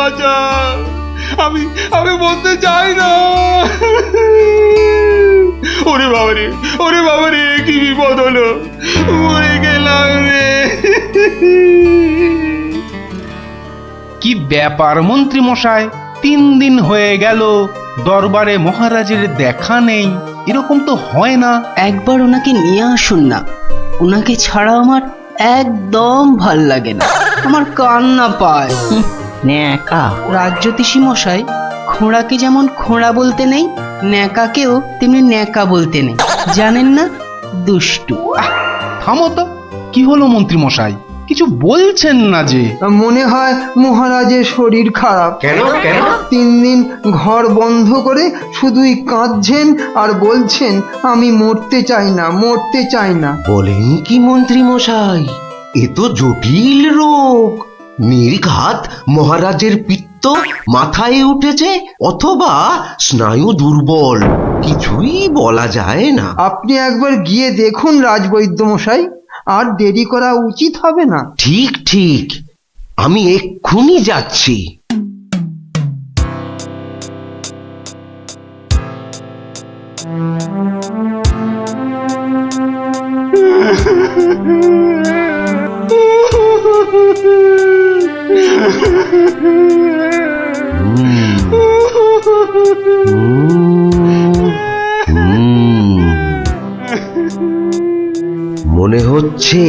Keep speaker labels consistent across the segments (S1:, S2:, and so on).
S1: বাঁচা, আমি আমি বলতে চাই না। ওরে বাবা রে, কি বিপদ হলো, মরে গেলাম রে।
S2: কি ব্যাপার মন্ত্রী মশাই, 3 দিন হয়ে গেল দরবারে মহারাজের দেখা নেই, এরকম তো হয় না।
S3: একবার ওনাকে নিয়ে আসুন না, ওনাকে ছাড়া আমার একদম ভাল লাগে না, আমার কান্না পায়। ন্যাকা রাজজ্যোতিষী মশাই, খোঁড়াকে যেমন খোঁড়া বলতে নেই, ন্যাকাকেও তেমনি ন্যাকা বলতে নেই, জানেন না? দুষ্টু।
S2: থামো তো, কি হলো মন্ত্রী মশাই, কিছু বলছেন না যে?
S4: মনে হয় মহারাজের শরীর খারাপ।
S5: কেন কেন?
S4: 3 দিন ঘর বন্ধ করে শুধুই কাঁদছেন আর বলছেন আমি মরতে চাই না, মরতে চাই না।
S5: বলেন কি মন্ত্রী মশাই, এ তো জটিল রোগ। নির্ঘাত মহারাজের পিত্ত মাথায় উঠেছে, অথবা স্নায়ু দুর্বল, কিছুই বলা যায় না।
S4: আপনি একবার গিয়ে দেখুন রাজবৈদ্য মশাই, আর দেরি করা উচিত হবে না।
S5: ঠিক ঠিক, আমি এক্ষুনি যাচ্ছি। মনে হচ্ছে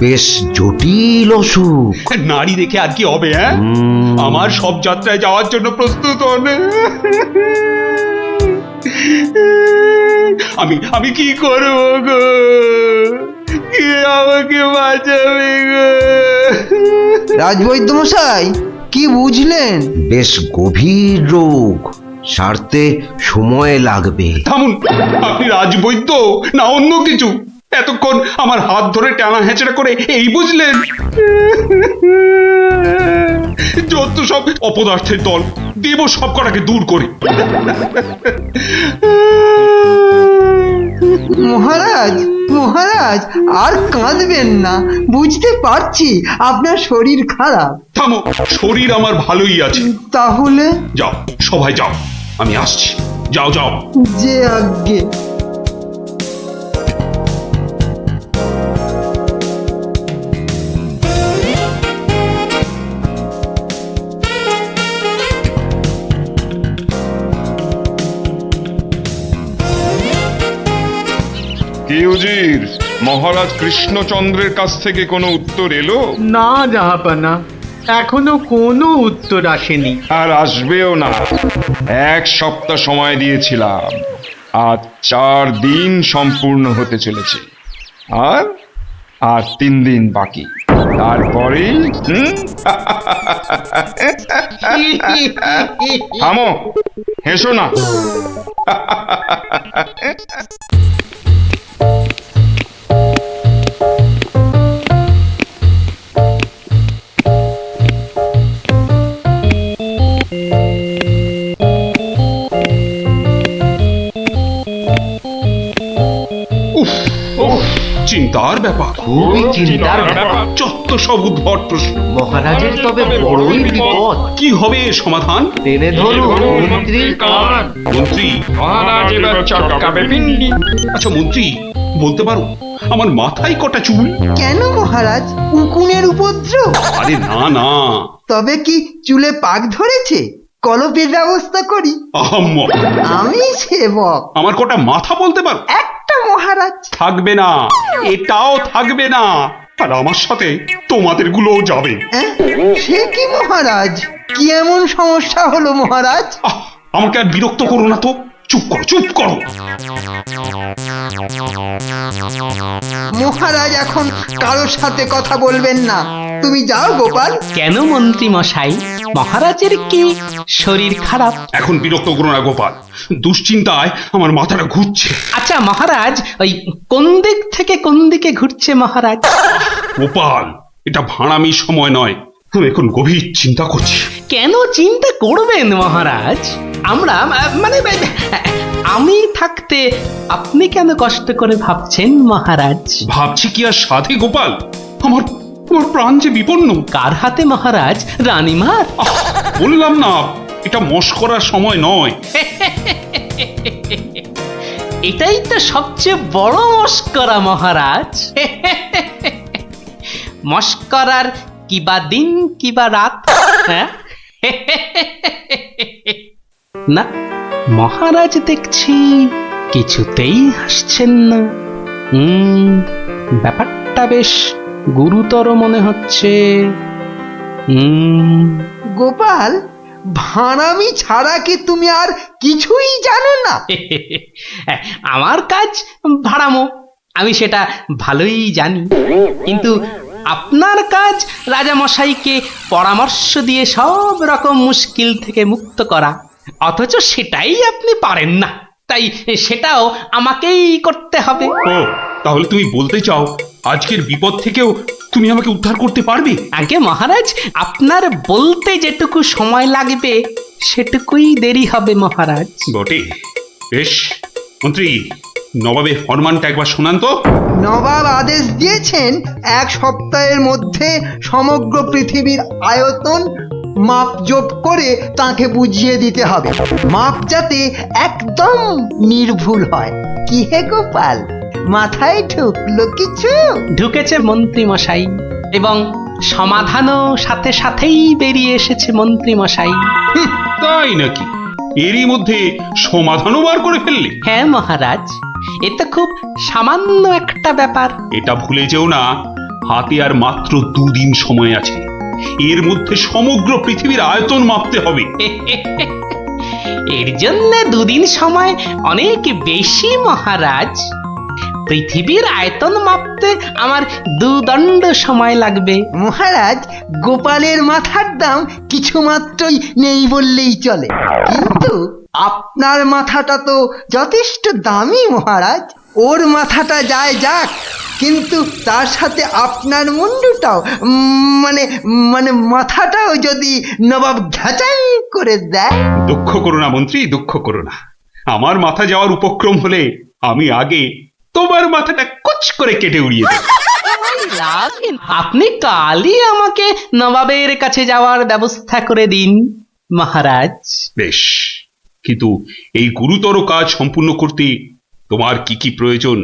S5: বেশ জটিল অসুখ।
S1: নারী দেখে আর কি হবে? হ্যাঁ, আমার সব যাত্রায় যাওয়ার জন্য প্রস্তুত হন। আমি কি করব গো? কে আমাকে বাঁচাবে গো?
S4: রাজবৈদ্য মশাই, কি বুঝলেন?
S5: বেশ গভীর রোগ, সারতে সময় লাগবে।
S1: থামুন, আপনি রাজবৈদ্য না অন্য কিছু? এতক্ষণ আমার হাত ধরে টানা হেঁচড়া করে এই বুঝলেন? যত সব অপদার্থের দল, দেব সব কটাকে দূর করে।
S4: মহারাজ মহারাজ, আর কাঁদবেন না, বুঝতে পারছি আপনার শরীর খারাপ।
S1: থামো, শরীর আমার ভালোই আছে।
S4: তাহলে
S1: যাও, সবাই যাও, আমি আসছি। যাও যাও।
S4: যে আজ্ঞে।
S6: কি উজির, মহারাজ কৃষ্ণচন্দ্রের কাছ থেকে কোনো উত্তর এলো?
S7: না জাহাপানা, এখনো কোনো উত্তর আসেনি।
S6: আর আসবেও না। 1 সপ্তাহ সময় দিয়েছিলাম, আজ 4 দিন সম্পূর্ণ হতে চলেছে, আর আর 3 দিন বাকি। তারপরেই থামো, হেসো না।
S1: চিন্তার ব্যাপার,
S5: খুবই চিন্তার ব্যাপার।
S1: যত সব উদ্ভট প্রশ্ন।
S5: মহারাজের তবে বড়ই বিপদ।
S1: কি হবে এর সমাধান?
S5: টেনে ধরুন মন্ত্রীর কান।
S1: মন্ত্রী,
S6: মহারাজ এবার চটকাবে পিণ্ডি।
S1: আচ্ছা মন্ত্রী, বলতে পারো আমার মাথায় কটা চুল?
S4: কেন মহারাজ, উকুনের উপদ্রব?
S1: আরে না না,
S4: তবে কি চুলে পাক ধরেছে? কলপের ব্যবস্থা করি।
S1: আহাম্মক।
S4: আমি সেবক।
S1: আমার কটা মাথা বলতে পারো?
S4: একটা মহারাজ।
S1: থাকবে না, এটাও থাকবে না, আর আমার সাথে তোমাদের গুলোও যাবে।
S4: সে কি মহারাজ, কি এমন সমস্যা হলো মহারাজ?
S1: আমাকে আর বিরক্ত করো না তো, চুপ করো চুপ করো।
S4: মহারাজ এখন কারোর সাথে কথা বলবেন না, তুমি যাও গোপাল।
S3: কেন মন্ত্রী মশাই, মহারাজের কি শরীর খারাপ?
S1: এখন বিরক্ত করো না গোপাল, দুশ্চিন্তায় আমার মাথাটা ঘুরছে।
S3: আচ্ছা মহারাজ, ওই কোন দিক থেকে কোন দিকে ঘুরছে মহারাজ?
S1: গোপাল, এটা ভাঁড়ামির সময় নয়, আমি এখন গভীর চিন্তা করছি।
S3: কেন চিন্তা করবেন মহারাজ? আমরা মানে আমি থাকতে আপনি কেন কষ্ট করে ভাবছেন মহারাজ?
S1: ভাবছি কি আর সাধে গোপাল, আমার আমার প্রাণ যে বিপন্ন।
S8: কার হাতে মহারাজ? রানীমার?
S1: বললাম না, এটা মশকরার সময় নয়।
S8: এটাই তো সবচেয়ে বড় মস্করা মহারাজ। মস্করার কিবা দিন কিবা রাত। হ্যাঁ? না, মহারাজ দেখছি কিছুতেই হাসছেন না। ব্যাপারটা বেশ গুরুতর মনে হচ্ছে।
S4: গোপাল, ভাঁড়ামি ছাড়া কি তুমি আর কিছুই জানো না?
S8: আমার কাজ ভাড়ামো, আমি সেটা ভালোই জানি। কিন্তু আপনার কাজ রাজামশাইকে পরামর্শ দিয়ে সব রকম মুশকিল থেকে মুক্ত করা, অথচ সেটাই আপনি পারেন না। তাই সেটাও আমাকেই করতে হবে।
S1: ও, তাহলে তুমি বলতে চাও আজকের বিপদ থেকেও তুমি আমাকে উদ্ধার করতে পারবে?
S8: আগে মহারাজ, আপনার বলতে যেটুকু সময় লাগবে সেটুকুই দেরি হবে মহারাজ।
S1: বটে, বেশ। মন্ত্রী, নবাবের ফরমানটা একবার শোনান তো।
S4: নবাব আদেশ দিয়েছেন 1 সপ্তাহের মধ্যে সমগ্র পৃথিবীর আয়তন মাপজোপ করে তাকে বুঝিয়ে দিতে হবে। মাপ যাতে একদম নির্ভুল হয়। কি হে গোপাল, মাথায় ঢুকলো কিছু?
S8: ঢুকেছে মন্ত্রী মশাই, এবং সমাধানও সাথে সাথেই বেরিয়ে এসেছে মন্ত্রী মশাই।
S1: তাই নাকি? এরই মধ্যে সমাধানও বার করে ফেললে?
S8: হ্যাঁ মহারাজ, এ তো খুব সামান্য একটা ব্যাপার।
S1: এটা ভুলে যেও না, হাতে আর মাত্র 2 দিন সময় আছে। এর মধ্যে সমগ্র পৃথিবীর আয়তন মাপতে হবে।
S8: এর জন্য 2 দিন সময় অনেক বেশি মহারাজ। পৃথিবীর আয়তন মাপতে আমার 2 দণ্ড সময় লাগবে।
S4: মহারাজ, গোপালের মাথার দাম কিছু মাত্রই নেই বললেই চলে, কিন্তু আপনার মাথাটা তো যথেষ্ট দামি মহারাজ। ওর মাথাটা যায় যাক, কিন্তু তার সাথে আপনার মুন্ডুটাও, মানে মানে মাথাটাও যদি নবাব ঘাচাই করে দেয়।
S1: দুঃখ করো না মন্ত্রী, দুঃখ করো না। আমার মাথা যাওয়ার উপক্রম হলে আমি আগে তোমার মাথাটা কুচ করে কেটে উড়িয়ে দেব।
S8: আপনি কালই আমাকে নবাবের কাছে যাওয়ার ব্যবস্থা করে দিন মহারাজ।
S1: বেশ, কিন্তু এই গুরুতর কাজ সম্পূর্ণ করতে তোমার কি কি প্রয়োজন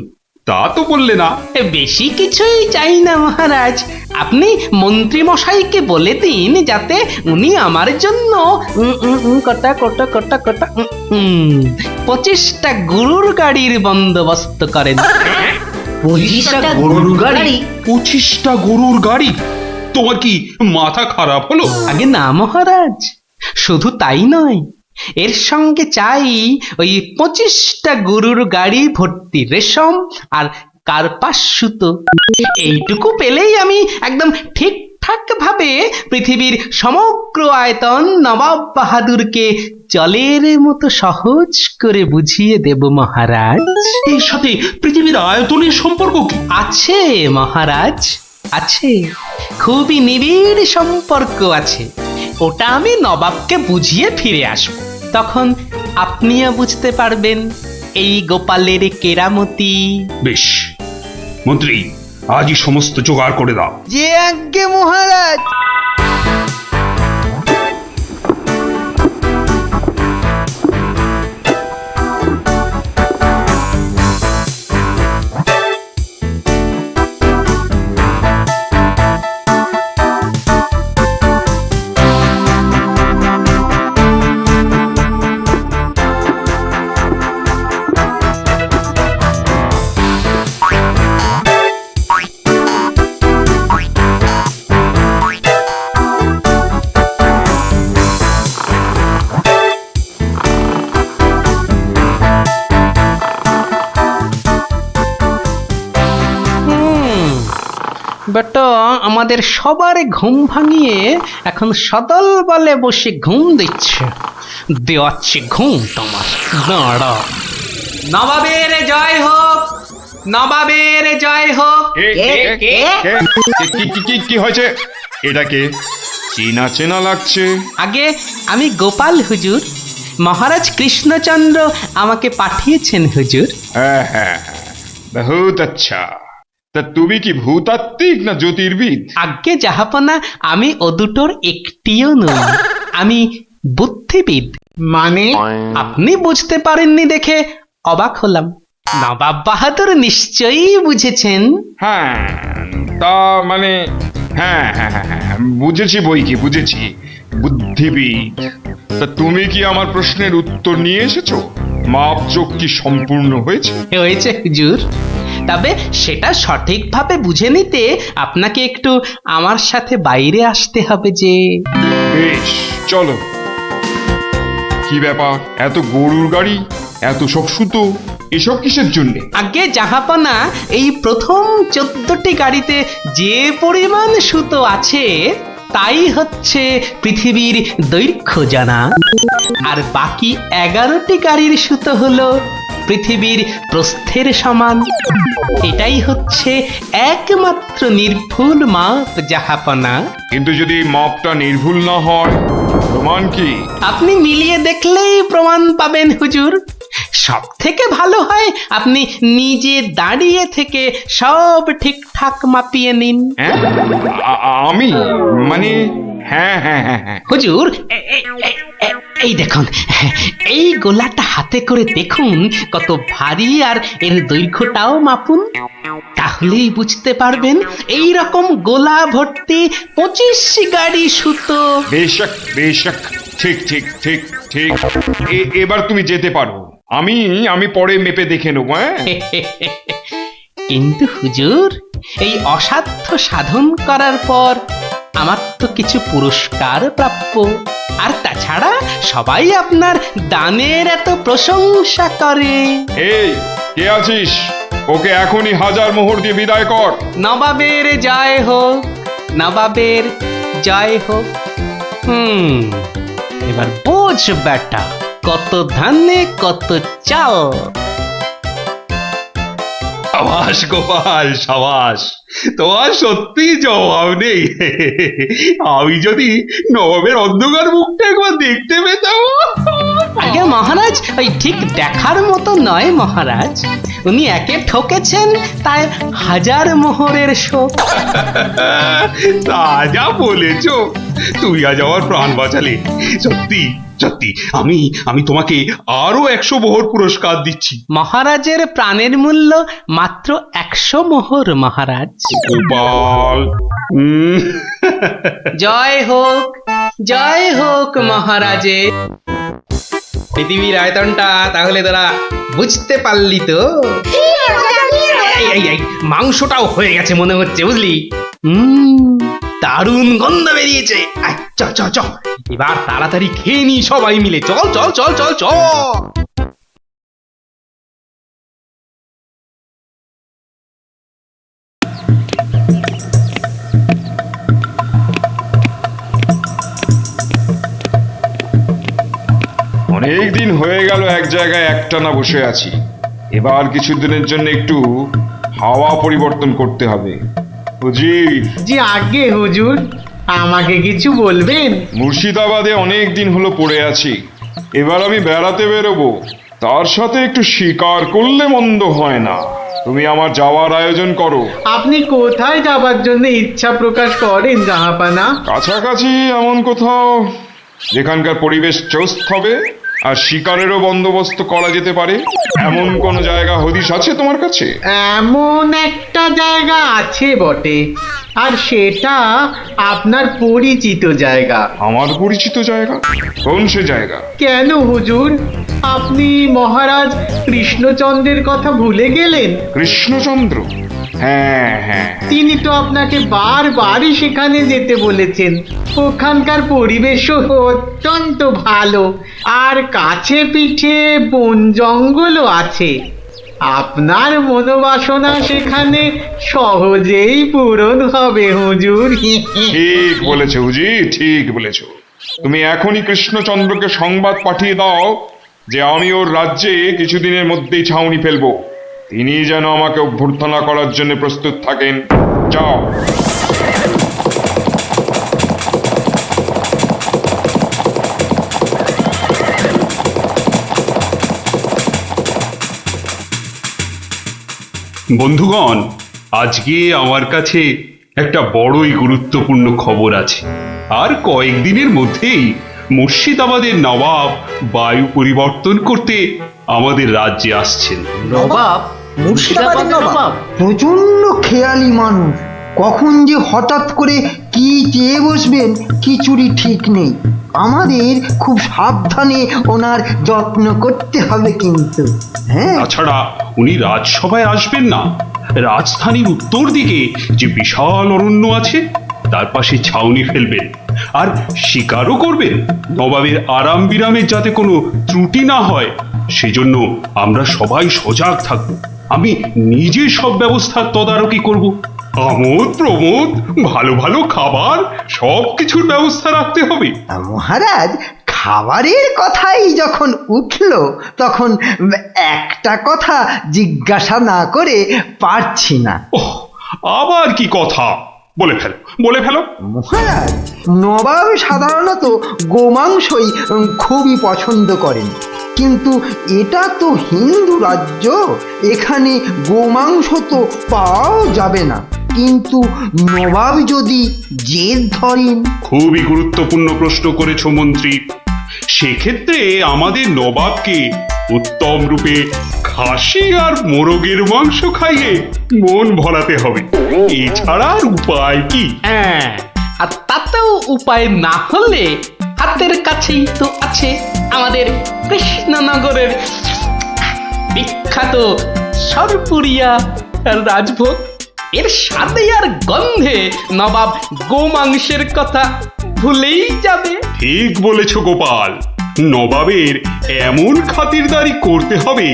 S1: তা তো বললে না।
S8: বেশি কিছুই চাই না মহারাজ। আপনি মন্ত্রী মশাইকে বলে দিন যাতে উনি আমার জন্য কটা 25টা গরুর গাড়ির বন্দোবস্ত করেন।
S3: 25টা গরুর গাড়ি?
S1: 25টা গরুর গাড়ি? তোমার কি মাথা খারাপ হলো?
S8: আগে না মহারাজ, শুধু তাই নয়, এর সঙ্গে চাই ওই 25টা গরুর গাড়ি ভর্তি রেশম আর কার্পাস সুতো। এইটুকু পেলেই আমি একদম ঠিকঠাক ভাবে পৃথিবীর সমগ্র আয়তন নবাব বাহাদুরকে জলের মতো সহজ করে বুঝিয়ে দেব মহারাজ।
S1: এর সাথে পৃথিবীর আয়তনের সম্পর্ক কি?
S8: আছে মহারাজ, আছে, খুবই নিবিড় সম্পর্ক আছে। ওটা আমি নবাবকে বুঝিয়ে ফিরে আসব, তখন আপনিও বুঝতে পারবেন এই গোপালের কেরামতি।
S1: বেশ মন্ত্রী, আজই সমস্ত জোগাড় করে দাও।
S4: যে আজ্ঞে মহারাজ।
S8: বেটা আমাদের সবার ঘুম ভাঙিয়ে এখন সদল বলে বসে ঘুম দিচ্ছে। দেওয়াচ্ছে ঘুম তোমার, দাঁড়া। নবাবের জয় হোক, নবাবের জয় হোক।
S6: কি হয়েছে? এটাকে চেনা চেনা লাগছে।
S8: আগে আমি গোপাল হুজুর, মহারাজ কৃষ্ণচন্দ্র আমাকে পাঠিয়েছেন হুজুর।
S6: হ্যাঁ হ্যাঁ, বহুত আচ্ছা। তা তুমি কি ভূতাত্ত্বিক না জ্যোতির্বিদ?
S8: আজ্ঞে জাহাপনা, আমি ও দুটোর একটিও নই। আমি বুদ্ধিবিদ।
S7: মানে
S8: আপনি বুঝতে পারেননি দেখে অবাক হলাম। নবাব বাহাদুর নিশ্চয়ই বুঝেছেন।
S6: হ্যাঁ, তা মানে হ্যাঁ হ্যাঁ হ্যাঁ হ্যাঁ, বুঝেছি বই কি, বুঝেছি, বুদ্ধিবিদ। তা তুমি কি আমার প্রশ্নের উত্তর নিয়ে এসেছো? মাপযোগ কি সম্পূর্ণ হয়েছে?
S8: হয়েছে হুজুর, তবে সেটা সঠিকভাবে বুঝে নিতে আপনাকে একটু আমার সাথে বাইরে আসতে হবে যে।
S6: বেশ, চলো। কি ব্যাপার, এত গরুর গাড়ি, এত সব সুতো, এসব কিসের জন্য?
S8: আগে জাহাপনা, এই প্রথম 14টি গাড়িতে যে পরিমাণ সুতো আছে তাই হচ্ছে পৃথিবীর দৈর্ঘ্য জানা, আর বাকি 11টি গাড়ির সুতো হলো পৃথিবীর প্রস্থের সমান। এটাই হচ্ছে একমাত্র নির্ভুল মাপ জাহাপনা।
S6: কিন্তু যদি এই মাপটা নির্ভুল না হয়, প্রমাণ কি?
S8: আপনি মিলিয়ে দেখলেই প্রমাণ পাবেন হুজুর। সব থেকে ভালো হয় আপনি নিজে দাঁড়িয়ে থেকে সব ঠিকঠাক মাপিয়ে নিন।
S6: হ্যাঁ, আমি মানে হ্যাঁ হ্যাঁ হ্যাঁ হ্যাঁ।
S8: হুজুর, এই দেখুন, এই গোলাটা হাতে করে দেখুন কত ভারী, আর এর দৈর্ঘ্যটাও মাপুন, তাহলেই বুঝতে পারবেন এই রকম গোলা ভর্তি 25 গাড়ি সুতো।
S6: বেশক বেশক, ঠিক ঠিক ঠিক ঠিক। এবার তুমি যেতে পারো, আমি পরে মেপে দেখে নেবো। হ্যাঁ,
S8: কিন্তু হুজুর, এই অসাধ্য সাধন করার পর আমার তো কিছু পুরস্কার প্রাপ্য, আর তাছাড়া সবাই আপনার দানের এত প্রশংসা করে।
S6: এই কে আছিস? ওকে এখনই 1000 মোহর দিয়ে বিদায় কর।
S8: নবাবের জয় হোক, নবাবের জয় হোক। এবার বোঝ বেটা, কত ধানে কত চাল।
S1: সাবাস গোপাল, সাবাস, তোমার সত্যি জবাব নেই। আমি যদি নবাবের অন্ধকার মুখটা একবার দেখতে পেতাম।
S8: আগে মহারাজ, ওই ঠিক দেখার মতো নয় মহারাজ, উনি একে ঠকেছেন, তাই 1000 মোহরের শোক।
S1: তা যা বলেছ, তুমি আজ আমার প্রাণ বাঁচালে। সত্যি সত্যি, আমি তোমাকে আরো 100 মোহর পুরস্কার দিচ্ছি।
S8: মহারাজের প্রাণের মূল্য মাত্র 100 মোহর মহারাজ।
S1: গোপাল,
S8: জয় হোক মহারাজের। পৃথিবীর আয়তনটা তাহলে তোরা বুঝতে পারলি তো? এই মাংসটাও হয়ে গেছে মনে হচ্ছে, বুঝলি? দারুণ গন্ধ বেরিয়েছে। চ চ চ, এবার তাড়াতাড়ি খেয়ে নি সবাই মিলে। চল চল চল চল চল।
S6: অনেক দিন হয়ে গেল এক জায়গায় একটানা বসে আছি। এবার কিছুদিনের জন্য একটু হাওয়া পরিবর্তন করতে হবে। হুজির,
S7: জি আগে হুজুর, আমাকে কিছু বলবেন?
S6: মুর্শিদাবাদে অনেক দিন হলো পড়ে আছি, এবার আমি বেড়াতে বেরোবো, তার সাথে একটু শিকার করলে মন্দ হয় না। তুমি আমার যাওয়ার আয়োজন করো।
S7: আপনি কোথায় যাবার জন্য ইচ্ছা প্রকাশ করেন জাহাপানা?
S6: কাছাকাছি এমন কোথাও যেখানকার পরিবেশ চৌস্ত হবে আর শিকারেরও বন্দোবস্ত করা যেতে পারে, এমন কোন জায়গা হদিশ আছে তোমার কাছে?
S7: এমন একটা জায়গা আছে বটে, আর সেটা আপনার পরিচিত জায়গা।
S6: আমার পরিচিত জায়গা? কোন সে জায়গা?
S7: কেন হুজুর, আপনি মহারাজ কৃষ্ণচন্দ্রের কথা ভুলে গেলেন?
S6: কৃষ্ণচন্দ্র? হ্যাঁ হ্যাঁ,
S7: তিনি তো আপনাকে বারবারই সেখানে যেতে বলেছেন। ওখানকার পরিবেশও অত্যন্ত ভালো, আর কাছে পিঠে বন জঙ্গলও আছে। আপনার মনোবাসনা সেখানে সহজেই পূরণ হবে হুজুর।
S6: ঠিক বলেছো হুজি, ঠিক বলেছো। তুমি এখনই কৃষ্ণচন্দ্রকে সংবাদ পাঠিয়ে দাও যে আমি ওর রাজ্যে কিছুদিনের মধ্যেই ছাউনি ফেলবো। তিনি যেন আমাকে অভ্যর্থনা করার জন্য প্রস্তুত থাকেন। যাও।
S1: বন্ধুগণ, আজকে আমার কাছে একটা বড়ই গুরুত্বপূর্ণ খবর আছে। আর কয়েকদিনের মধ্যেই মুর্শিদাবাদের নবাব বায়ু পরিবর্তন করতে আমাদের রাজ্যে আসছেন।
S3: নবাব? মুর্শিদাবাদের নবাব?
S4: প্রচন্ড খেয়ালি মানুষ, কখন যে হঠাৎ করে কি চেয়ে বসবেন কিছুরই ঠিক নেই। আমাদের খুব সাবধানে ওনার যত্ন করতে হবে কিন্তু। হ্যাঁ,
S1: তাছাড়া উনি রাজসভায় আসবেন না, রাজধানীর উত্তর দিকে যে বিশাল অরণ্য আছে তার পাশে ছাউনি ফেলবেন আর শিকারও করবেন। নবাবের আরাম বিরামের যাতে কোনো ত্রুটি না হয় সেজন্য আমরা সবাই সজাগ থাকব। আমি নিজে সব ব্যবস্থার তদারকি করব। আমোদ প্রমোদ, ভালো ভালো খাবার, সব কিছুর ব্যবস্থা রাখতে হবে।
S4: মহারাজ, খাবারের কথাই যখন উঠল তখন একটা কথা জিজ্ঞাসা না করে পারছি না।
S1: ওহ, আবার কি কথা? বলে ফেলো, বলে ফেলো।
S4: মহারাজ, নবাব সাধারণত গোমাংসই খুবই পছন্দ করেন, কিন্তু এটা তো হিন্দু রাজ্য, এখানে গোমাংস তো পাওয়াও যাবে না। কিন্তু নবাব যদি জেদ ধরেন।
S1: খুবই গুরুত্বপূর্ণ প্রশ্ন করেছ মন্ত্রী। সেক্ষেত্রে আমাদের নবাবকে উত্তম রূপে খাসি আর মোরগের মাংস খাইয়ে মন ভরাতে হবে। এছাড়া আর উপায় কি?
S8: হ্যাঁ, আর তাতেও উপায় না হলে হাতের কাছেই তো আছে আমাদের কৃষ্ণনগরের বিখ্যাত সরপুরিয়া রাজভোগ। এর স্বাদে আর গন্ধে নবাব গোমাংসের কথা ভুলেই যাবে।
S1: ঠিক বলেছ গোপাল, নবাবের এমন খাতিরদারি করতে হবে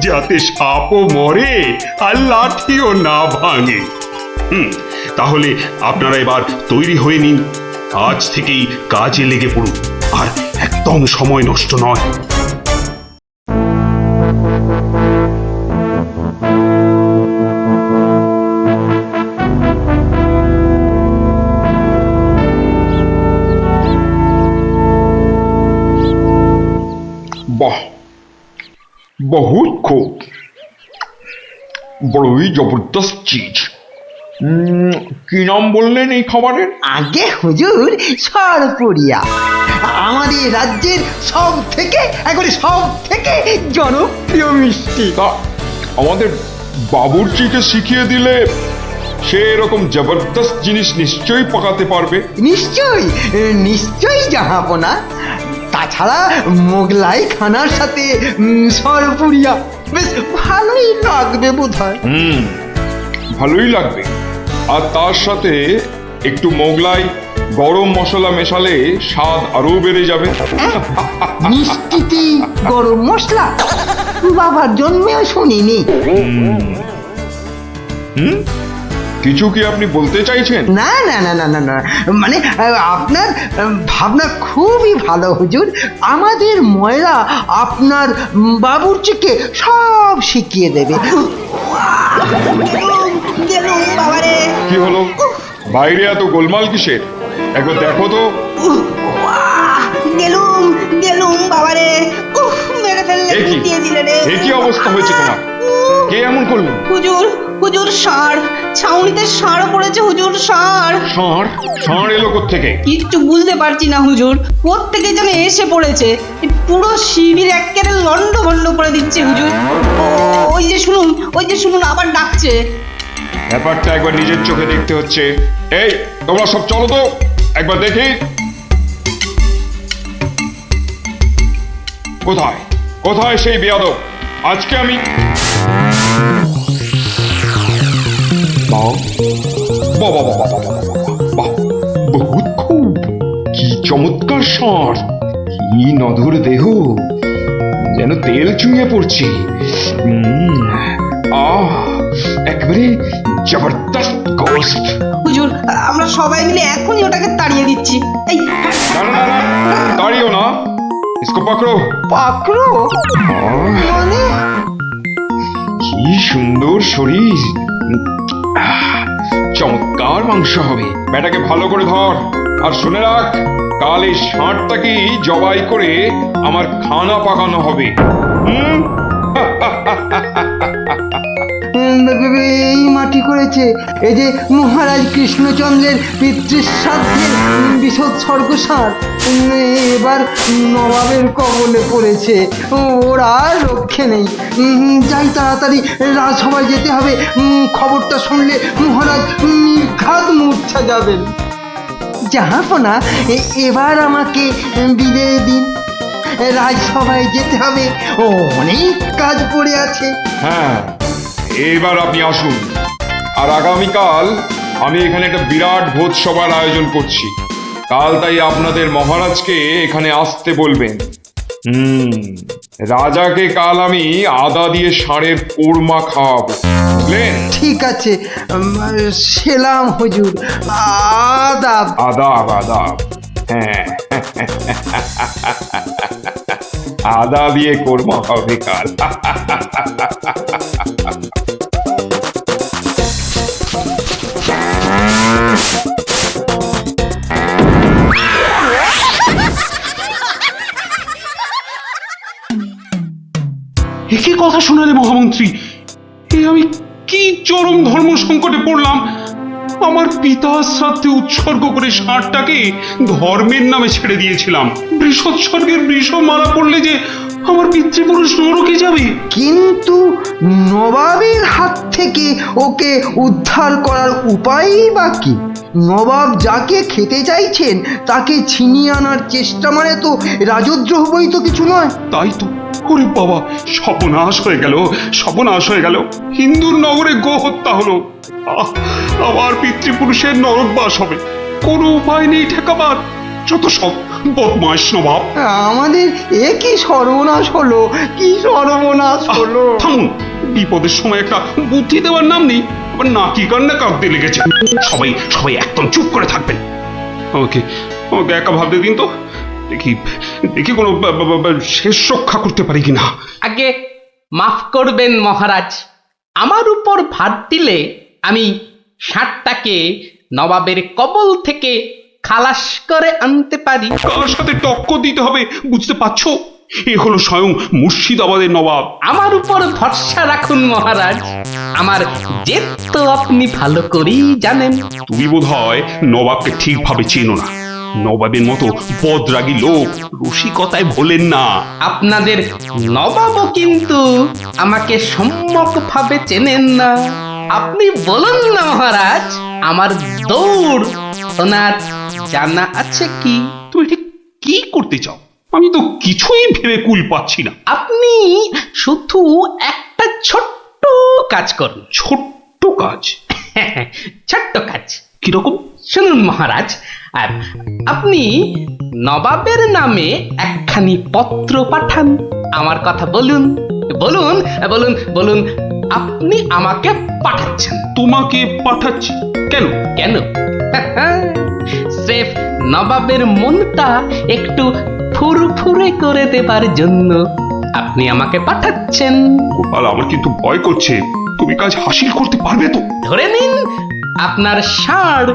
S1: যাতে সাপও মরে আর লাঠিও না ভাঙে। তাহলে আপনারা এবার তৈরি হয়ে নিন, আজ থেকেই কাজে লেগে পড়ুন, আর একদম সময় নষ্ট নয়।
S6: বাহ, বহুত খুব, বড়ই জবরদস্ত চিজ। কি নাম বললেন এই খাবারের?
S4: আগে হুজুর, সরপুরিয়া আমাদের রাজ্যের একবারে সব থেকে জনপ্রিয় মিষ্টি।
S6: তা আমাদের বাবুর্চিকে শিখিয়ে দিলে সে এরকম জবরদস্ত জিনিস নিশ্চয়ই পাকাতে পারবে।
S4: নিশ্চয়ই জাহাপনা। তাছাড়া মোগলাই খানার সাথে সরপুরিয়া বেশ ভালোই লাগবে বোধহয়।
S6: ভালোই লাগবে, আর তার সাথে একটু মোগলাই গরম মশলা মেশালে স্বাদ আরো বেড়ে যাবে।
S4: মিষ্টিতে গরম মশলা? বাবার জন্মেও শুনিনি।
S6: কিছু কি আপনি বলতে চাইছেন?
S4: না না না না না না, মানে আপনার ভাবনা খুবই ভালো হুজুর। আমাদের ময়রা আপনার বাবুর্চিকে সব শিখিয়ে দেবে।
S6: কি হলো, বাইরে এত গোলমাল কিসের? একবার দেখো তো। এ কি অবস্থা হয়েছে তোমার? কে এমন করলো?
S3: হুজুর ষাঁড়, ছাউনিতে ষাঁড় পড়েছে হুজুর, ষাঁড়।
S6: ষাঁড়? ষাঁড় এলো কোত্থেকে?
S3: কিচ্ছু বুঝতে পারছি না হুজুর, কোত্থেকে যেন এসে পড়েছে। পুরো শিবির একেবারে লন্ডভন্ড করে দিচ্ছে হুজুর। ওই যে শুনুন আবার ডাকছে।
S6: ব্যাপারটা একবার নিজের চোখে দেখতে হচ্ছে। এই তোমরা সব চলো তো, একবার দেখি। কোথায় কোথায় সেই বেয়াদব? আজকে আমি বহুত খুব, কি চমৎকার ষাঁড়, কি নধুর দেহ, যেন তেল চুইয়ে পড়ছে। একেবারে জবরদস্ত গোস্ত।
S3: হুজুর, আমরা সবাই মিলে এখনই ওটাকে তাড়িয়ে দিচ্ছি। এই
S6: না না না, তাড়িও না, इसको पकड़ो।
S4: পাকড়ো মানে?
S6: কি সুন্দর শরীর, চমৎকার মাংস হবে। বেটাকে ভালো করে ধর, আর শুনে রাখ, কাল এই ষাঁড়টাকেই জবাই করে আমার খানা পাকানো হবে।
S4: এই মাটি করেছে। এই যে মহারাজ কৃষ্ণচন্দ্রের পিতৃশ্রাদ্ধের বিসর্গ এবার নবাবের কবলে পড়েছে। ওর আর রক্ষে নেই। যাই তাড়াতাড়ি রাজসভায় যেতে হবে। খবরটা শুনলে মহারাজ নির্ঘাত মূর্ছা যাবেন। জাহাপনা, এবার আমাকে বিদায় দিন। রাজসভায় যেতে হবে, অনেক কাজ পড়ে আছে।
S6: হ্যাঁ, এবার আপনি আসুন। আর আগামীকাল আমি এখানে একটা বিরাট ভোজসভার আয়োজন করছি। কাল তাই আপনাদের মহারাজকে এখানে আসতে বলবেন। রাজাকে কাল আমি আদা দিয়ে ষাঁড়ের কোরমা খাওয়াবো, বুঝলেন?
S4: ঠিক আছে, সেলাম হুজুর। আদাব।
S6: আদাব আদাব। হ্যাঁ, আদা দিয়ে কোরমা হবে কাল।
S1: একই কথা শোনালে মহামন্ত্রী, এ আমি কি চরম ধর্ম সংকটে পড়লাম। আমার পিতা শ্রাদ্ধে উৎসর্গ করে ষাঁড়টাকে ধর্মের নামে ছেড়ে দিয়েছিলাম। বৃষোৎসর্গের বৃষ মারা পড়লে যে আমার পিতৃপুরুষ নরকে যাবে।
S4: কিন্তু নবাবের হাত থেকে ওকে উদ্ধার করার উপায়ই বা কি? নবাব যাকে খেতে চাইছেন তাকে ছিনিয়ে আনার চেষ্টা মানে তো রাজদ্রোহ বই তো কিছু নয়।
S1: তাই তো। ওরে বাবা, সর্বনাশ হয়ে গেল, সর্বনাশ হয়ে গেল। হিন্দুর নগরে গো হত্যা হলো। আমার পিতৃপুরুষের নরকবাস হবে। কোনো উপায় নেই ঠেকাবার। যত সব বদমাশ নবাব।
S4: আমাদের এ কি সর্বনাশ হলো, কি সর্বনাশ হলো!
S1: থামুন, বিপদের সময় একটা বুদ্ধি দেওয়ার নাম নেই। আবার নাকি কান্না কাঁদতে লেগেছে। সবাই সবাই একদম চুপ করে থাকবেন। আমাকে আমাকে একা ভাবতে দিন তো। দেখি দেখি কোনো শেষ রক্ষা করতে পারি কিনা।
S8: আগে মাফ করবেন মহারাজ, আমার উপর ভার দিলে আমি ষাঁড়টাকে নবাবের কবল থেকে খালাস করে আনতে পারি।
S1: কার সাথে টক্কর দিতে হবে বুঝতে পারছো? এ হলো স্বয়ং মুর্শিদাবাদের নবাব।
S8: আমার উপর ভরসা রাখুন মহারাজ, আমার জেদ তো আপনি ভালো করেই জানেন।
S1: তুমি বোধহয় নবাবকে ঠিকভাবে চেনো না। নবাবের মতো বদরাগী লোক রসিকতায় ভোলেন না।
S8: আপনাদের নবাবও কিন্তু আমাকে সম্যকভাবে চেনেন না। আপনি বলুন না মহারাজ, আমার দৌড় ওনার জানা আছে কি?
S1: তুমি ঠিক কি করতে চাও? আমি তো কিছুই ভেবে কুল পাচ্ছি না।
S8: আপনি শুধু একটা ছোট্ট কাজ করুন।
S1: ছোট্ট কাজ?
S8: ছোট্ট কাজ
S1: কিরকম?
S8: শুনুন মহারাজ, আর আপনি নবাবের নামে একখানি পত্র পাঠান। আমার কথা বলুন বলুন বলুন বলুন, আপনি আমাকে পাঠাচ্ছেন।
S1: তোমাকে পাঠাচ্ছি? কেন?
S8: কেন? স্রেফ নবাবের মনটা একটু ফুরফুরে করে দেবার জন্য আপনি আমাকে পাঠাচ্ছেন।
S1: গোপাল, আমার কিন্তু ভয় করছে। তুমি কাজ হাসিল করতে পারবে তো?
S8: ধরে নিন আপনার ষাঁড়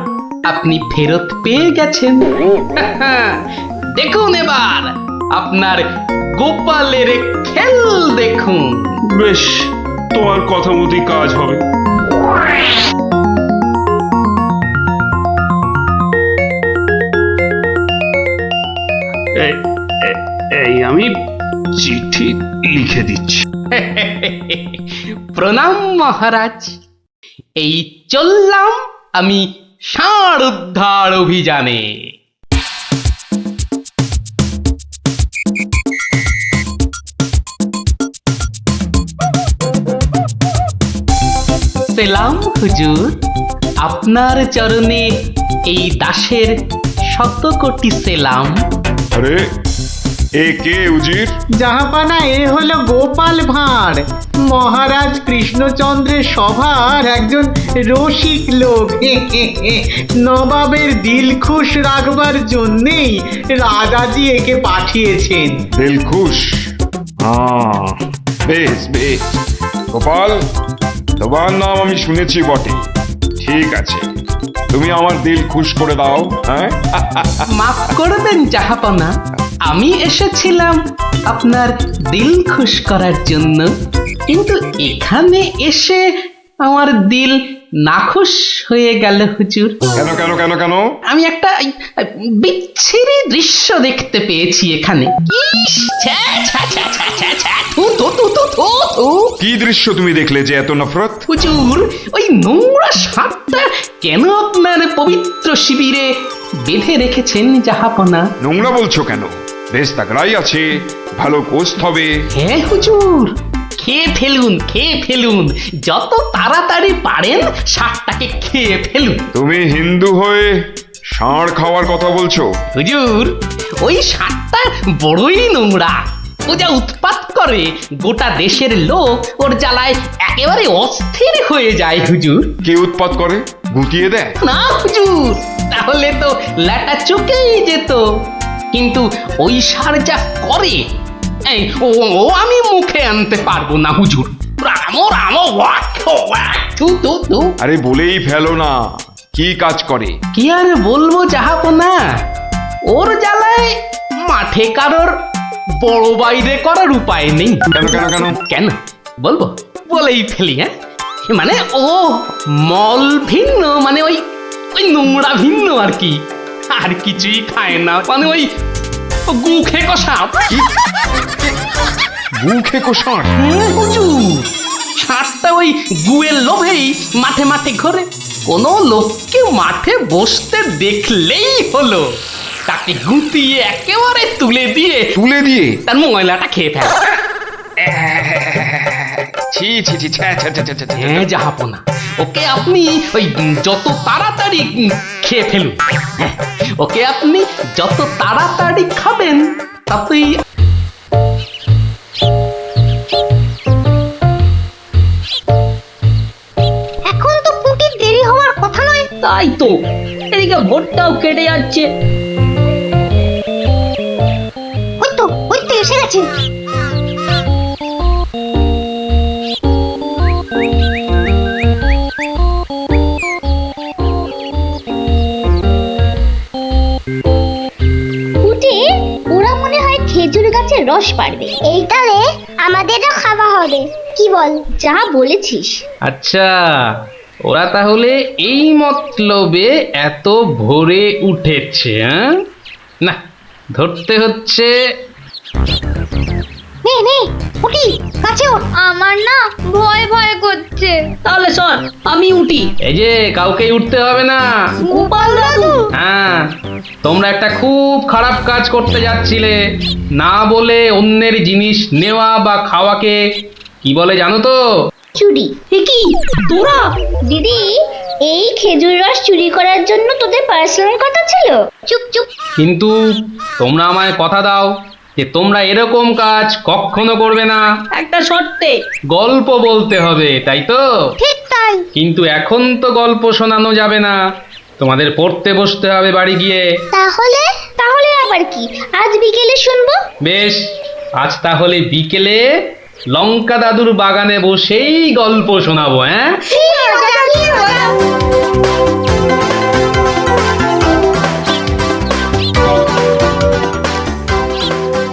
S8: আপনি ফেরত পেয়ে গেছেন। দেখুন এবার আপনার গোপালের খেল দেখুন।
S1: বেশ, তোমার কথা মতোই কাজ হবে। এই আমি চিঠি লিখে দিচ্ছি।
S8: প্রণাম মহারাজ, এই চললাম আমি ষাঁড় উদ্ধার অভিযানে। সেলাম হুজুর, আপনার চরণে এই দাসের শত কোটি সেলাম।
S6: আরে, এ কে উজির?
S7: জাহাপানা, এ হলো গোপাল ভাঁড়, মহারাজ কৃষ্ণচন্দ্রের সভার একজন রসিক লোক। নবাবের দিল খুশ রাখবার জন্যেই রাজাজি একে পাঠিয়েছেন।
S6: দিলখুশ? বেশ বেশ। গোপাল, তোমার নাম আমি শুনেছি বটে। ঠিক আছে, তুমি আমার দিল খুশ করে দাও। হ্যাঁ,
S8: মাফ করবেন জাহাপনা, আমি এসেছিলাম আপনার দিল খুশ করার জন্য, কিন্তু এখানে এসে আমার দিল নাখুশ হয়ে গেল হুজুর।
S6: কেন কেন কেন কেন?
S8: আমি একটা বিচ্ছিরি দৃশ্য দেখতে পেয়েছি এখানে। ইস, ছ্যা, ছ্যা, ছ্যা, ছ্যা, ছ্যা, ছ্যা, থু, থু, থু, থু, থু, থু।
S6: কি দৃশ্য তুমি দেখলে যে এত নফরত?
S8: হুজুর, ওই নোংরা সাপটা কেন আপনার পবিত্র শিবিরে বেঁধে রেখেছেন জাহাপনা?
S6: নোংরা বলছো কেন? বেশ তাগড়াই আছে, ভালো গোস্ত হবে।
S8: হ্যাঁ হুজুর, খেয়ে ফেলুন, খেয়ে ফেলুন, যত তাড়াতাড়ি পারেন সাপটাকে খেয়ে ফেলুন।
S6: তুমি হিন্দু হয়ে ষাঁড় খাওয়ার কথা বলছো?
S8: হুজুর, ওই সাপটা বড়ই নোংরা। ও যা উৎপাত করে, গোটা দেশের লোক ওর জ্বালায় একেবারে অস্থির হয়ে যায় হুজুর।
S6: কে উৎপাত করে? গুটিয়ে দেয়?
S8: না হুজুর, তাহলে তো ল্যাটা চুকেই যেত। কিন্তু ওই সার যা করে, এই ও ও আমি মুখে আনতে পারবো না হুজুর। রাম রাম ওয়াক ওয়াক, থু থু থু।
S6: আরে বলেই ফেলো না, কি কাজ করে?
S8: কি আর বলবো জাহাপনা, ওর জ্বালায় মাঠে কারোর বড় বাইরে করার উপায় নেই।
S6: কেন কেন কেন?
S8: কেন বলবো? বলেই ফেলি। হ্যাঁ, মানে ও মল ভিন্ন, মানে ওই ওই নোংরা ভিন্ন আর কি। আর কিছুই খায় না, মানে ওই গু খেকো সাপ।
S6: গু খেকো ষাঁড়?
S8: হুজুর, সাপটা ওই গুয়ের লোভেই মাঠে মাঠে ঘোরে। কোনো লোককে মাঠে বসতে দেখলেই হলো তাকে গুটিয়ে একেবারে তুলে দিয়ে
S6: তুলে দিয়ে?
S8: তার ময়লাটা খেয়ে ফেলে।
S6: ছি ছি ছি, ছ্যা, ছ্যা, ছ্যা, ছ্যা, ছ্যা, ছ্যা।
S8: হ্যাঁ জাহাপনা, ওকে আপনি ওই যত তাড়াতাড়ি খেয়ে ফেলুন। হ্যাঁ, ওকে আপনি যত তাড়াতাড়ি খাবেন ততই।
S9: এখন তো পুটির দেরি হওয়ার কথা নয়।
S3: তাই তো, এদিকে ভোটটাও কেটে যাচ্ছে।
S9: ওই তো এসে গেছে। পুটি, ওরা মনে হয় খেজুর গাছের রস পারবে। এইটালে আমাদেরও খাওয়া হবে। কি বল? যা বলেছিস।
S8: আচ্ছা, ওরা তাহলে এই মতলবে এত ভোরে উঠেছে? হ্যাঁ, না, ধরতে হচ্ছে।
S9: নে নে পুটি, কাছে ওঠ। আমার না ভয় ভয় করছে।
S3: তাহলে শোন, আমি উঠি।
S8: এই যে, কাউকে উঠতে হবে না।
S9: গোপাল দাদু,
S8: হ্যাঁ, তোমরা একটা খুব খারাপ কাজ করতে যাচ্ছিলে। না বলে অন্যের জিনিস নেওয়া বা খাওয়াকে কি বলে জানো তো?
S9: চুরি।
S3: কি তোরা?
S9: দিদি, এই খেজুর রস চুরি করার জন্য তোদের পার্সোনাল কথা ছিল? চুপ চুপ।
S8: কিন্তু তোমরা আমায় কথা দাও যে তোমরা এরকম কাজ কখনো করবে না।
S3: একটা শর্তে।
S8: গল্প বলতে হবে, তাই তো?
S9: ঠিক তাই।
S8: কিন্তু এখন তো গল্প শোনানো যাবে না, তোমাদের পড়তে বসতে হবে বাড়ি গিয়ে।
S9: তাহলে তাহলে আবার কি? আজ বিকেলে শুনবো।
S8: বেশ, আজ তাহলে বিকেলে লঙ্কা দাদুর বাগানে বসেই গল্প শোনাবো। হ্যাঁ,
S9: কি মজা, কি মজা।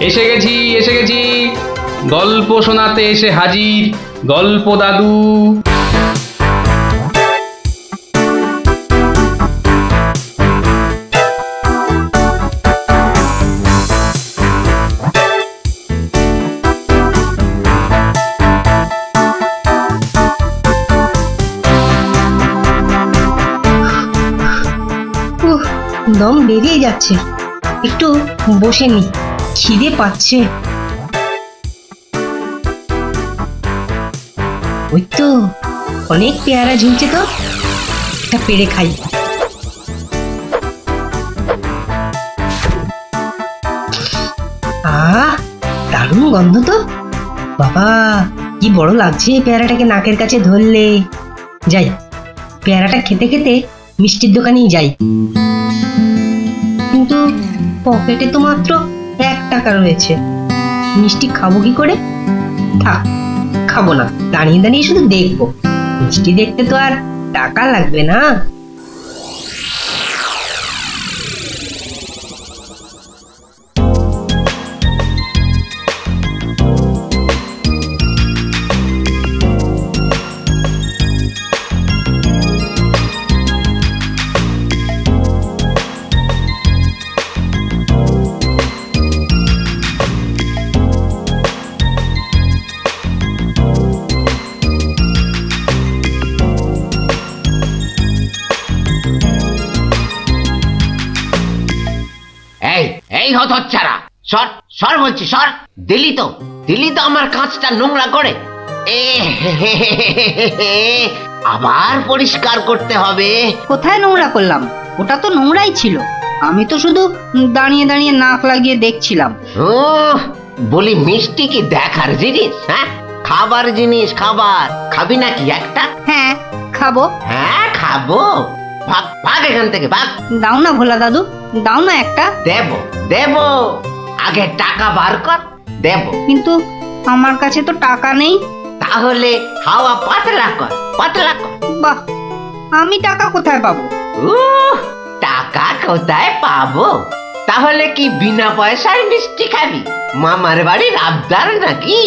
S8: এসে গেছি, এসে গেছি, গল্প শোনাতে এসে হাজির গল্প দাদু।
S3: দম বেরিয়ে যাচ্ছে, একটু বসে নি, খিদে পাচ্ছে। ওই তো অনেক পেয়ারা ঝুলছে, তো একটা পেড়ে খাই। দারুণ গন্ধ তো। বাবা, কি বড় লাগছে পেয়ারাটাকে নাকের কাছে ধরলে। যাই, পেয়ারাটা খেতে খেতে মিষ্টির দোকানেই যাই। কিন্তু পকেটে তো মাত্র 1 টাকা রয়েছে, মিষ্টি খাবো কি করে? থাক, খাবো না, দাঁড়িয়ে দাঁড়িয়ে শুধু দেখবো। মিষ্টি দেখতে তো আর টাকা লাগবে না।
S10: এই এই হতচ্ছাড়া, সর সর বলছি, সর। দিলি তো আমার কাঁচটা নোংরা করে। আবার পরিষ্কার করতে হবে।
S3: কোথায় নোংরা করলাম? ওটা তো নোংরাই ছিল। আমি তো শুধু দাঁড়িয়ে দাঁড়িয়ে নাক লাগিয়ে দেখছিলাম।
S10: ও বলি, মিষ্টি কি দেখার জিনিস? হ্যাঁ, খাবার জিনিস, খাবার। খাবি নাকি একটা?
S3: হ্যাঁ, খাবো।
S10: হ্যাঁ খাবো। ভাগ ভাগ এখান থেকে, ভাগ।
S3: দাও না ভোলা দাদু, দাও না একটা।
S10: দেব, আগে টাকা বার কর, দেব।
S3: কিন্তু আমার কাছে তো টাকা নেই।
S10: তাহলে হাওয়া পাতলা কর, পাতলা কর।
S3: বাহ, আমি টাকা কোথায় পাবো?
S10: টাকা কোথায় পাবো? তাহলে কি বিনা পয়সার মিষ্টি খাবি? মামার বাড়ির আবদার নাকি?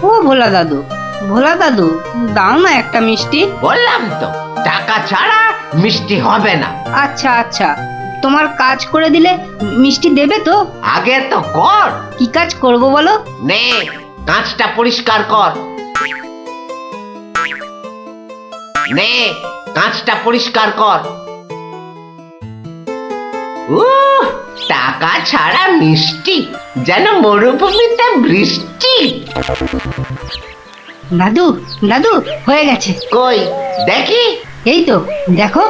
S3: ও ভোলা দাদু, দাও না একটা মিষ্টি।
S10: বললাম তো, টাকা ছাড়া মিষ্টি হবে না।
S3: আচ্ছা, তোমার কাজ করে দিলে মিষ্টি দেবে তো?
S10: আগে তো কর।
S3: কি কাজ করব বলো?
S10: নে, কাঁচটা পরিষ্কার কর। নে, কাঁচটা পরিষ্কার কর। টাকা ছাড়া মিষ্টি যেন মরুভূমিতে বৃষ্টি।
S3: দাদু হয়ে গেছে।
S10: কই দেখি।
S3: এই তো দেখো,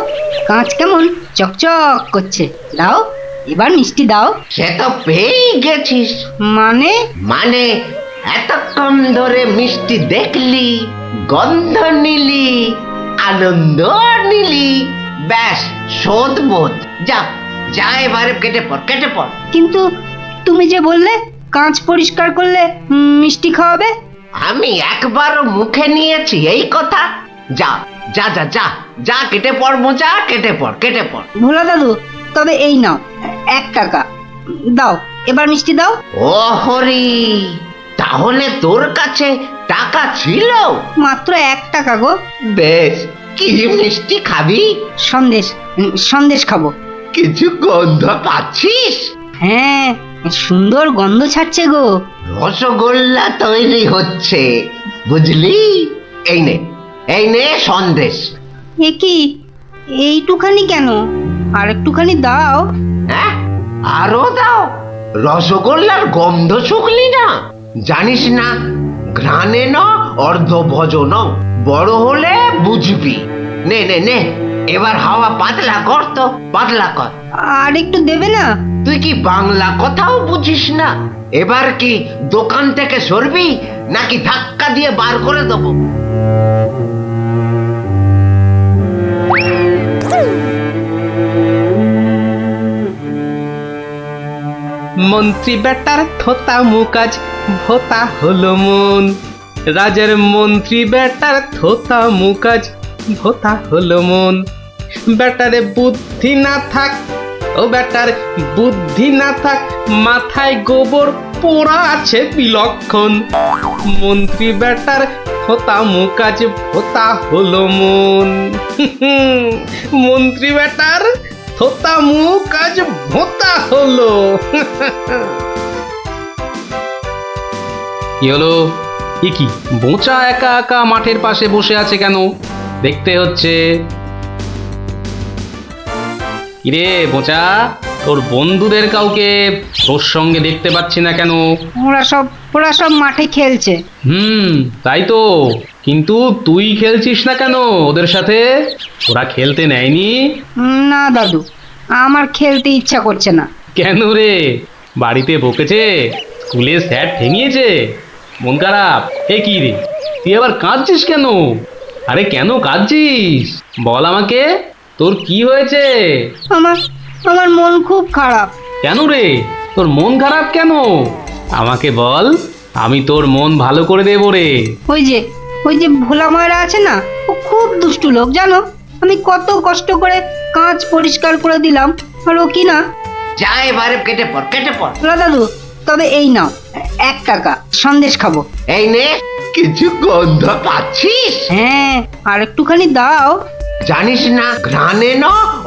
S3: কাঁচ কেমন চকচক করছে। দাও, এবার মিষ্টি দাও।
S10: সে তো পেয়েই গেছিস।
S3: মানে
S10: এতক্ষণ ধরে মিষ্টি দেখলি, গন্ধ নিলি, আনন্দ নিলি, ব্যাস শোধ বোধ। যা এবারে কেটে পড়।
S3: কিন্তু তুমি যে বললে কাঁচ পরিষ্কার করলে মিষ্টি খাওয়াবে।
S10: আমি একবারও মুখে নিয়েছি এই কথা? যা, কেটে পড় মোচা, কেটে পড়।
S3: ভোলা দাদু, তবে এই নাও 1 টাকা দাও, এবার মিষ্টি দাও।
S10: ও হরি, তাহলে তোর কাছে টাকা ছিল?
S3: মাত্র 1 টাকা গো।
S10: বেশ, কি মিষ্টি খাবি?
S3: সন্দেশ খাবো।
S10: কিছু গন্ধ পাচ্ছিস?
S3: হ্যাঁ, সুন্দর গন্ধ ছাড়ছে গো।
S10: রসগোল্লা তৈরি হচ্ছে, বুঝলি? এই নে সন্দেশ।
S3: এ কি, এইটুখানি কেন? আর একটুখানি দাও।
S10: হ্যাঁ, আরো দাও। রসগোল্লার গন্ধ শুকলি না? জানিস না, ঘ্রাণে ন অর্ধ ভজন, বড় হলে বুঝবি। নে, এবার হাওয়া পাতলা কর তো, পাতলা কর।
S3: আর একটু দেবে না?
S10: তুই কি বাংলা কথাও বুঝিস না? এবার কি দোকান থেকে সরবি নাকি ধাক্কা দিয়ে বার করে দেবো?
S8: মন্ত্রী বেটার থোতা মুকাজ ভোতা হলো মন। রাজার মন্ত্রী বেটার থোতা মুকাজ ভোতা হলো মন। বেটারে বুদ্ধি না থাক, ও বেটার বুদ্ধি না থাক, মাথায় গোবর পোড়া আছে বিলক্ষণ। মন্ত্রী বেটার থোতা মুকাজ ভোতা হলো মন। মন্ত্রী বেটার থোতা মুকাজ ভোতা হলো। কি হলো? কি বোঁচা একা একা মাঠের পাশে বসে আছে কেন? দেখতে হচ্ছে। কিরে বোঁচা, তোর বন্ধুদের কাউকে তোর সঙ্গে দেখতে পাচ্ছি না কেন?
S3: ওরা সব মাঠে খেলছে।
S8: তাই তো, কিন্তু তুই খেলছিস না কেন ওদের সাথে? ওরা খেলতে নেয়নি?
S3: না দাদু, আমার খেলতে ইচ্ছা করছে না।
S8: কেন রে? বাড়িতে বকেছে? স্কুলে স্যার ঠেঙিয়েছে? মন খারাপ? কি রে, তুই আবার কাঁদছিস কেন? আরে কেন কাঁদছিস বল আমাকে, তোর কি হয়েছে?
S3: আমার মন খুব খারাপ।
S8: কেন রে, তোর মন খারাপ কেন? আমাকে বল, আমি তোর মন ভালো করে দেবো রে।
S3: ওই যে ভোলা ময়রা আছে না, ও খুব দুষ্টু লোক জানো। আমি কত কষ্ট করে কাঁচ পরিষ্কার করে দিলাম, আর ও কি না।
S10: যা এবারে কেটে পড়।
S3: ভোলা দাদু, তবে এই নাও 1 টাকা, সন্দেশ খাবো।
S10: এই নে, কিছু গন্ধ পাচ্ছিস?
S3: হ্যাঁ, আর একটুখানি দাও।
S10: জানিস না, ঘ্রাণে ন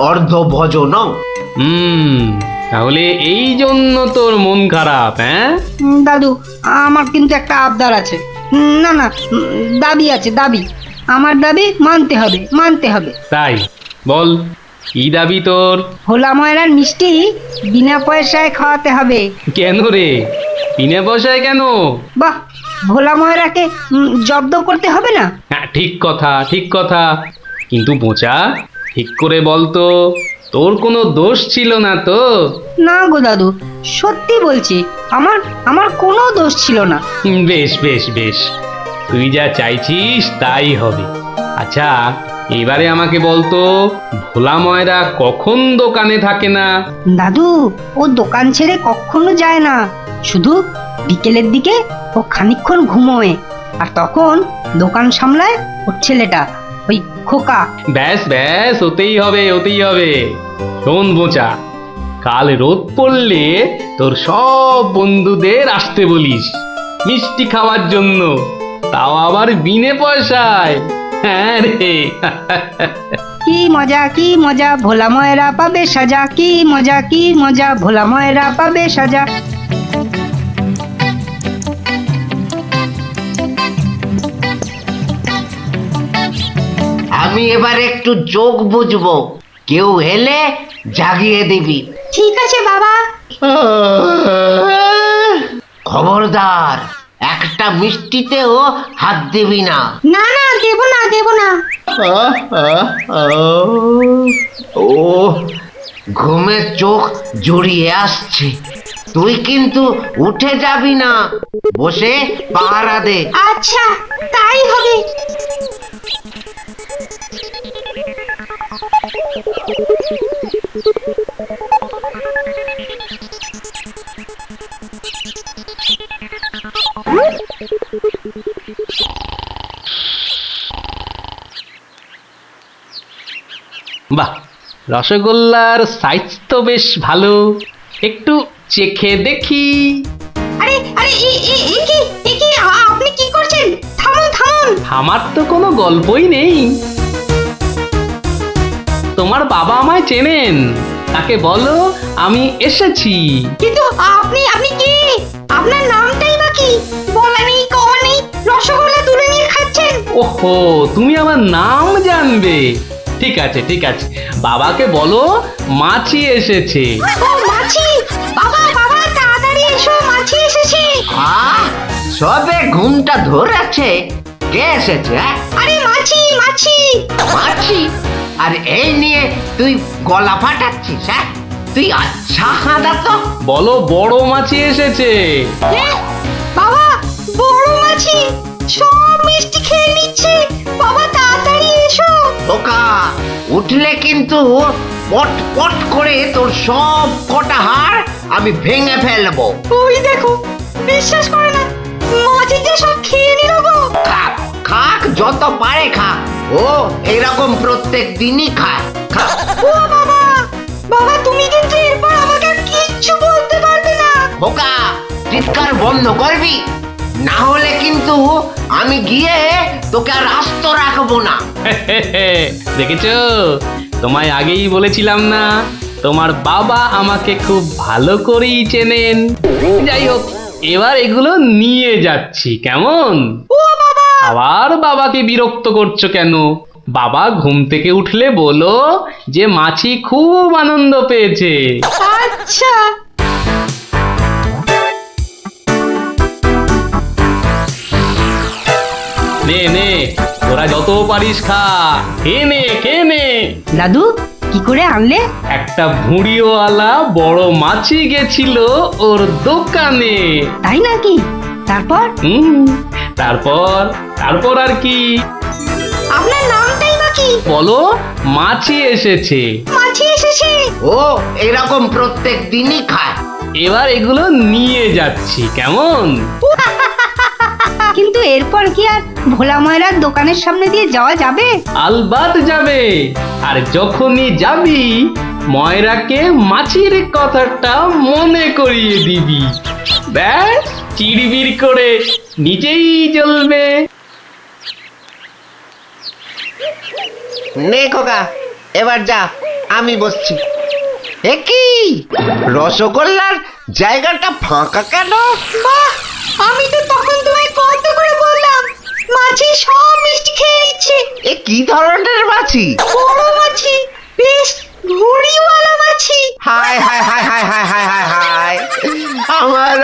S10: অর্ধ ভজন।
S8: তাহলে এই জন্য তোর মন খারাপ? হ্যাঁ
S3: দাদু, আমার কিন্তু একটা আবদার আছে। না, দাবি আছে, দাবি। আমার দাবি মানতে হবে।
S8: তাই বল, কি দাবি তোর?
S3: ভোলা ময়রার মিষ্টি বিনা পয়সায় খাওয়াতে হবে।
S8: কেন রে, বিনা পয়সায় কেন?
S3: বাহ, ভোলা ময়রাকে জব্দ করতে হবে না?
S8: হ্যাঁ, ঠিক কথা, ঠিক কথা। কিন্তু বোচা, ঠিক করে বলতো, তোর কোনো দোষ ছিল না তো?
S3: না গো দাদু, সত্যি বলছি, আমার কোনো দোষ ছিল না।
S8: বেশ বেশ বেশ, তুই যা চাইছিস তাই হবে। আচ্ছা, এবারে আমাকে বলতো, ভোলা ময়রা কখন দোকানে থাকে না?
S3: দাদু, ও দোকান ছেড়ে কখনো যায় না, শুধু বিকেলের দিকে ও খানিকক্ষণ ঘুমোয়, আর তখন দোকান সামলায় ওর ছেলেটা, ওই খোকা।
S8: ব্যাস ব্যাস, ওতেই হবে, ওতেই হবে। শোন বোচা, কাল রোদ পড়লে তোর সব বন্ধুদের আসতে বলিস মিষ্টি খাওয়ার জন্য, তাও আবার বিনে পয়সায়। হ্যাঁ রে।
S3: কি মজা, কি মজা, ভোলা ময়রা পাবে সাজা, কি মজা, কি মজা, ভোলা ময়রা পাবে সাজা।
S10: আমি এবার একটু চোখ বুঝবো, কেউ এলে জাগিয়ে দিবি।
S3: ঠিক আছে বাবা।
S10: খবরদার, একটা মিষ্টিতেও হাত দিবি না।
S3: না না, দেব না, দেব না।
S10: ও, ঘুমের চোখ জড়িয়ে আসছে। তুই কিন্তু উঠে যাবি না, বসে পাহারা দে।
S3: আচ্ছা, তাই হবে।
S8: বাহ, রসগোল্লার সাইজ তো বেশ ভালো, একটু চেখে দেখি।
S3: আরে আরে, আপনি কি করছেন? থামুন থামুন।
S8: আমার তো কোনো গল্পই নেই। তোমার বাবা আমায় চেনেন, তাকে বলো আমি এসেছি।
S3: কিন্তু আপনি কি? আপনার নামটাই বা কি? বলা নেই, কওয়া নেই, রসগোল্লা তুলে নিয়ে খাচ্ছেন।
S8: ওহো, তুমি আমার নাম জানবে? ঠিক আছে ঠিক আছে, বাবাকে বলো মাছি এসেছে।
S3: ও মাছি! বাবা বাবা, তাড়াতাড়ি এসো, মাছি এসেছে।
S10: সবে ঘুমটা ধরেছে, কে এসেছে?
S3: আরে মাছি মাছি
S10: মাছি? আর এই নিয়ে তুই গলা ফাটাচ্ছিস? হ্যাঁ, তুই আচ্ছা হাঁদা তো।
S8: বলো বড় মাছি এসেছে।
S3: বাবা, বড় মাছি সব মিষ্টি খেয়ে নিচ্ছে। বাবা তাড়াতাড়ি এসো।
S10: ওকা, উঠলে কিন্তু পট পট করে তোর সব কটা হাড় আমি ভেঙে ফেলবো।
S3: ওই দেখো, বিশ্বাস করে না, মাছিটা সব খেয়ে নিল গো।
S10: খাক খাক, যত পারে খাক, ও এরকম প্রত্যেক দিনই খায়। খাক।
S3: ও বাবা, বাবা তুমি কিন্তু এরপর আমাকে কিচ্ছু বলতে পারবে না।
S10: বোকা, চিৎকার বন্ধ করবি, না হলে কিন্তু আমি গিয়ে তোকে আর আস্ত রাখবো না।
S8: দেখেছো, তোমায় আগেই বলেছিলাম না, তোমার বাবা আমাকে খুব ভালো করেই চেনেন। যাই হোক, এবার এগুলো নিয়ে যাচ্ছি, কেমন? আবার বাবাকে বিরক্ত করছো কেন? বাবা ঘুম থেকে উঠলে বলো যে মাছি খুব আনন্দ পেয়েছে।
S3: আচ্ছা।
S8: নে নে, ওরা যত পারিস খা, খেয়ে নে খেয়ে নে।
S3: দাদু, কি করে আনলে?
S8: একটা ভুঁড়িওয়ালা বড় মাছি গেছিল ওর দোকানে।
S3: তাই নাকি? তারপর?
S8: তারপর তারপর আর কি?
S3: আপনার নামটাই বা কি?
S8: বলো মাছি এসেছে।
S3: মাছি এসেছে?
S10: ও এরকম প্রত্যেক দিনই খায়।
S8: এবার এগুলো নিয়ে যাচ্ছি, কেমন?
S3: কিন্তু এরপর কি আর ভোলা ময়রার দোকানের সামনে দিয়ে যাওয়া যাবে?
S8: আলবাত যাবে। আর যখনই যাবি, ময়রাকে মাছির কথাটা মনে করিয়ে দিবি। ব্যাস, চিড়বিড় করে নিজেই জ্বলবে।
S10: নে খোকা, এবার যা, আমি বসছি। এ কি, রসগোল্লার জায়গাটা ফাঁকা কেন?
S3: বাহ, আমি তো তখন তোমায় কত করে বললাম, মাছি সব মিষ্টি খেয়ে নিচ্ছে।
S10: এ কি ধরনের মাছি?
S3: বড় মাছি, বেশ ভুঁড়িওয়ালা মাছি।
S10: হায় হায় হায় হায় হায় হায় হায় হায় আমার